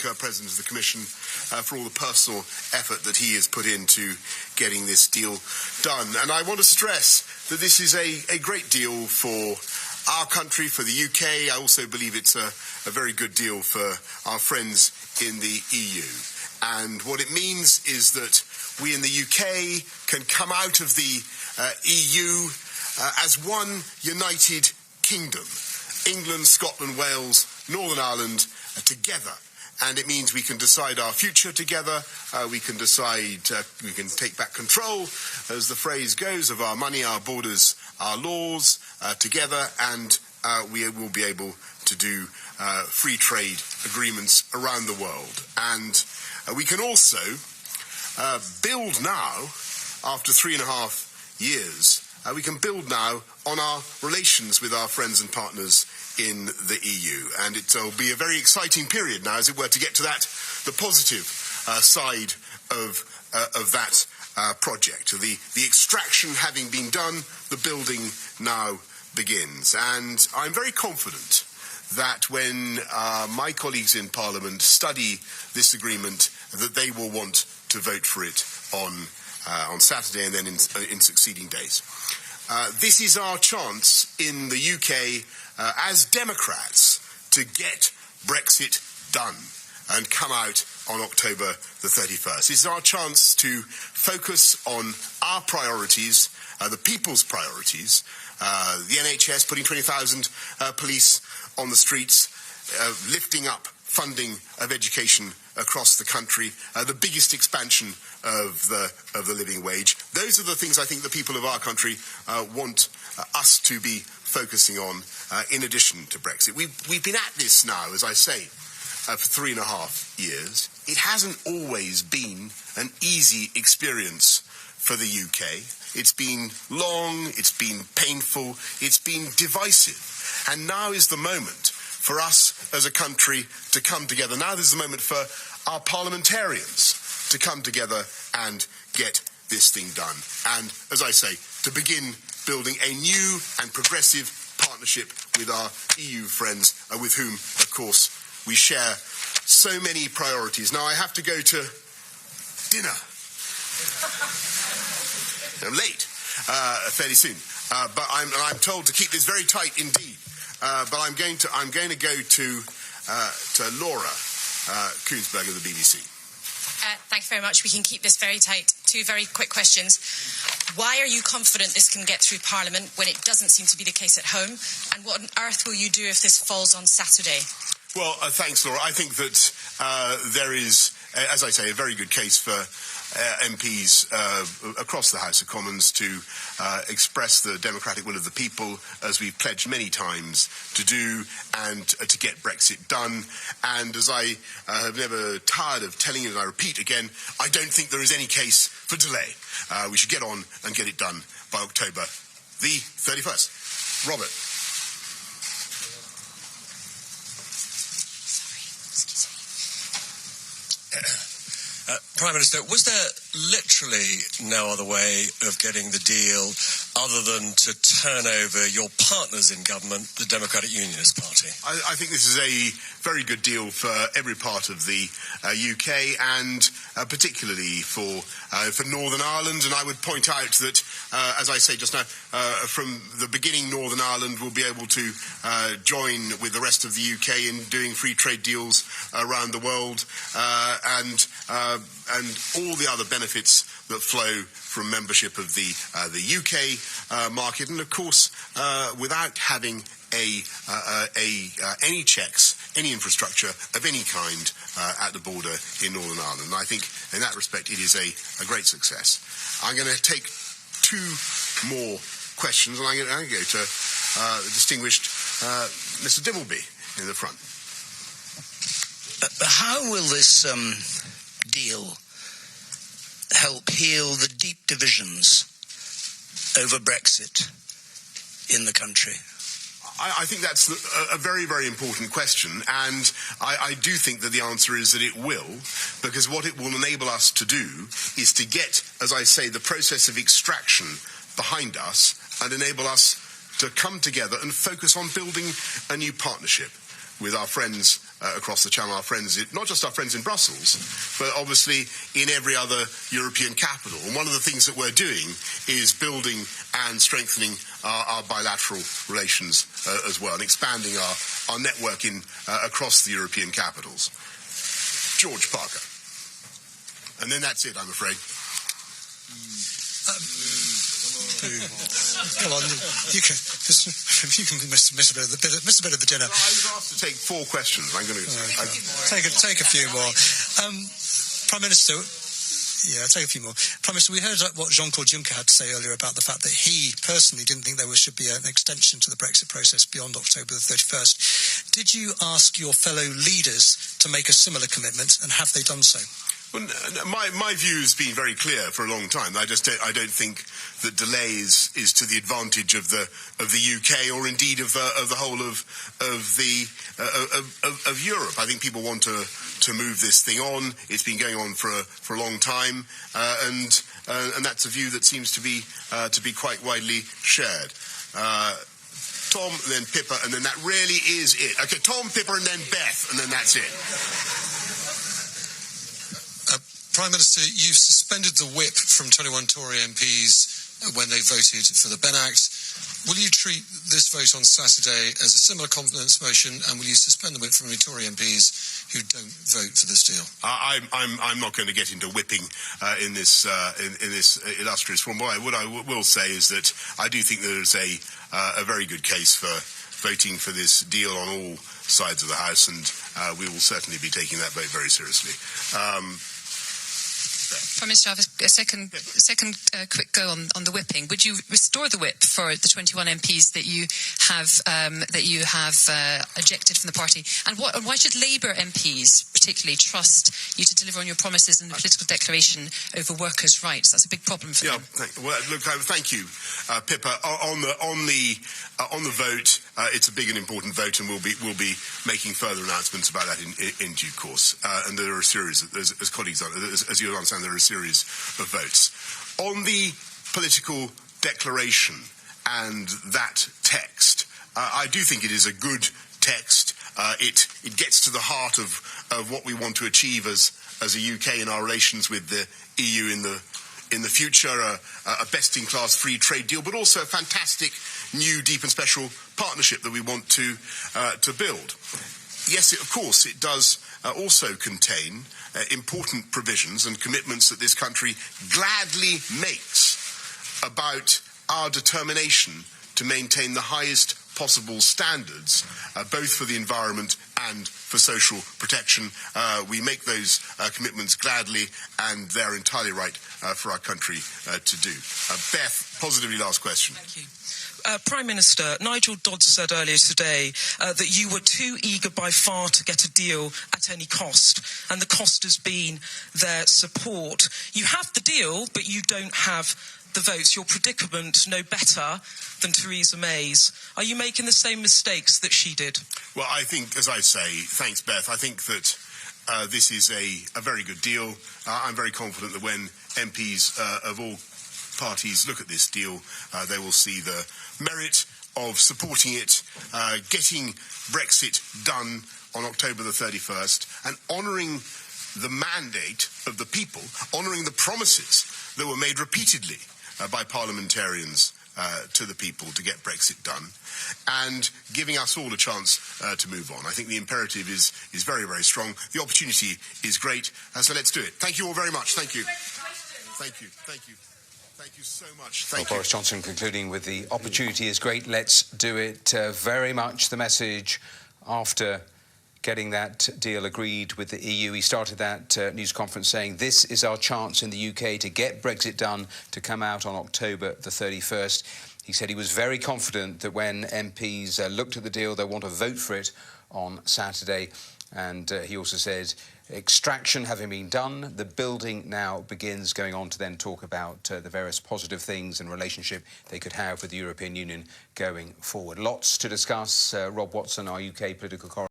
thank President of the Commission for all the personal effort that he has put into getting this deal done. And I want to stress that this is a great deal for our country, for the UK. I also believe it's a very good deal for our friends in the EU. And what it means is that we in the UK can come out of the EU as one united kingdom. England, Scotland, Wales, Northern Ireland together. And it means we can decide our future together. We can decide, we can take back control, as the phrase goes, of our money, our borders, our laws together. And we will be able to do free trade agreements around the world. And we can also build now, after 3.5 years, we can build now on our relations with our friends and partners in the EU. And it will be a very exciting period now, as it were, to get to that, the positive side of that project. The extraction having been done, the building now begins. And I'm very confident that when my colleagues in Parliament study this agreement, that they will want to vote for it on Saturday and then in succeeding days. This is our chance in the UK as Democrats to get Brexit done and come out on October the 31st. This is our chance to focus on our priorities, the people's priorities, the NHS putting 20,000 police on the streets, lifting up funding of education across the country, the biggest expansion of the living wage. Those are the things I think the people of our country want us to be focusing on in addition to Brexit. We've been at this now, as I say, for 3.5 years. It hasn't always been an easy experience for the UK. It's been long, it's been painful, it's been divisive. And now is the moment for us as a country to come together. Now is the moment for our parliamentarians to come together and get this thing done. And, as I say, to begin building a new and progressive partnership with our EU friends, with whom, of course, we share so many priorities. Now, I have to go to dinner. I'm late, fairly soon, but I'm told to keep this very tight indeed. But I'm going to go to Laura Koonsberg of the BBC. Thank you very much. We can keep this very tight. Two very quick questions. Why are you confident this can get through Parliament when it doesn't seem to be the case at home? And what on earth will you do if this falls on Saturday? Well, thanks, Laura. I think that there is, as I say, a very good case for MPs across the House of Commons to express the democratic will of the people, as we've pledged many times to do, and to get Brexit done. And as I have never tired of telling you, and I repeat again, I don't think there is any case for delay. We should get on and get it done by October the 31st. Robert. Prime Minister, was there literally no other way of getting the deal other than to turn over your partners in government, the Democratic Unionist Party? I think this is a very good deal for every part of the UK, and particularly for Northern Ireland. And I would point out that, as I say just now, from the beginning, Northern Ireland will be able to join with the rest of the UK in doing free trade deals around the world, and all the other benefits that flow from membership of the UK market, and of course, without having any checks, any infrastructure of any kind at the border in Northern Ireland. And I think, in that respect, it is a great success. I'm going to take two more questions, and I'm going to go to the distinguished Mr. Dimbleby in the front. How will this deal help heal the deep divisions over Brexit in the country? I think that's a very, very important question, and I do think that the answer is that it will, because what it will enable us to do is to get, as I say, the process of extraction behind us and enable us to come together and focus on building a new partnership with our friends across the Channel, our friends, not just our friends in Brussels, but obviously in every other European capital. And one of the things that we're doing is building and strengthening our bilateral relations as well, and expanding our network across the European capitals. George Parker. And then that's it, I'm afraid. Come on, you can miss a bit of the dinner. No, I was asked to take 4 questions. I'm going to take a few more. Prime Minister. Yeah, take a few more. Prime Minister, we heard what Jean-Claude Juncker had to say earlier about the fact that he personally didn't think there should be an extension to the Brexit process beyond October the 31st. Did you ask your fellow leaders to make a similar commitment, and have they done so? Well, my view has been very clear for a long time. I don't think that delay is to the advantage of the UK, or indeed of the whole of Europe. I think people want to move this thing on. It's been going on for a long time, and that's a view that seems to be quite widely shared. Tom, then Pippa, and then that really is it. Okay, Tom, Pippa, and then Beth, and then that's it. Prime Minister, you've suspended the whip from 21 Tory MPs when they voted for the Ben Act. Will you treat this vote on Saturday as a similar confidence motion, and will you suspend the whip from any Tory MPs who don't vote for this deal? I'm not going to get into whipping in this illustrious forum. What I will say is that I do think there is a very good case for voting for this deal on all sides of the House, and we will certainly be taking that vote very seriously. Prime Minister, I have a second quick go on the whipping. Would you restore the whip for the 21 MPs that you have ejected from the party? And why should Labour MPs particularly trust you to deliver on your promises in the political declaration over workers' rights? That's a big problem for them. Thank you, Pippa. On the vote, it's a big and important vote, and we'll be making further announcements about that in due course. And there are a series, as colleagues, as you understand, there are a series of votes. On the political declaration and that text, I do think it is a good text. It gets to the heart of what we want to achieve as a UK in our relations with the EU in the future, a best-in-class free trade deal, but also a fantastic new deep and special partnership that we want to build. Yes, of course, it does also contain important provisions and commitments that this country gladly makes about our determination to maintain the highest possible standards, both for the environment and for social protection. We make those commitments gladly, and they're entirely right for our country to do. Beth, positively last question. Thank you. Prime Minister, Nigel Dodds said earlier today that you were too eager by far to get a deal at any cost, and the cost has been their support. You have the deal, but you don't have the votes. Your predicament no better than Theresa May's. Are you making the same mistakes that she did? Well, I think, as I say, thanks, Beth, I think that this is a very good deal. I'm very confident that when MPs of all parties look at this deal, they will see the merit of supporting it, getting Brexit done on October the 31st, and honouring the mandate of the people, honouring the promises that were made repeatedly by parliamentarians to the people to get Brexit done, and giving us all a chance to move on. I think the imperative is very, very strong. The opportunity is great, so let's do it. Thank you all very much. Thank you. Thank you. Thank you. Thank you so much. Thank you. Boris Johnson concluding with the opportunity is great, let's do it. Very much the message after getting that deal agreed with the EU. He started that news conference saying this is our chance in the UK to get Brexit done, to come out on October the 31st. He said he was very confident that when MPs looked at the deal, they'll want to vote for it on Saturday. And he also said, extraction having been done, the building now begins, going on to then talk about the various positive things and relationship they could have with the European Union going forward. Lots to discuss. Rob Watson, our UK political correspondent.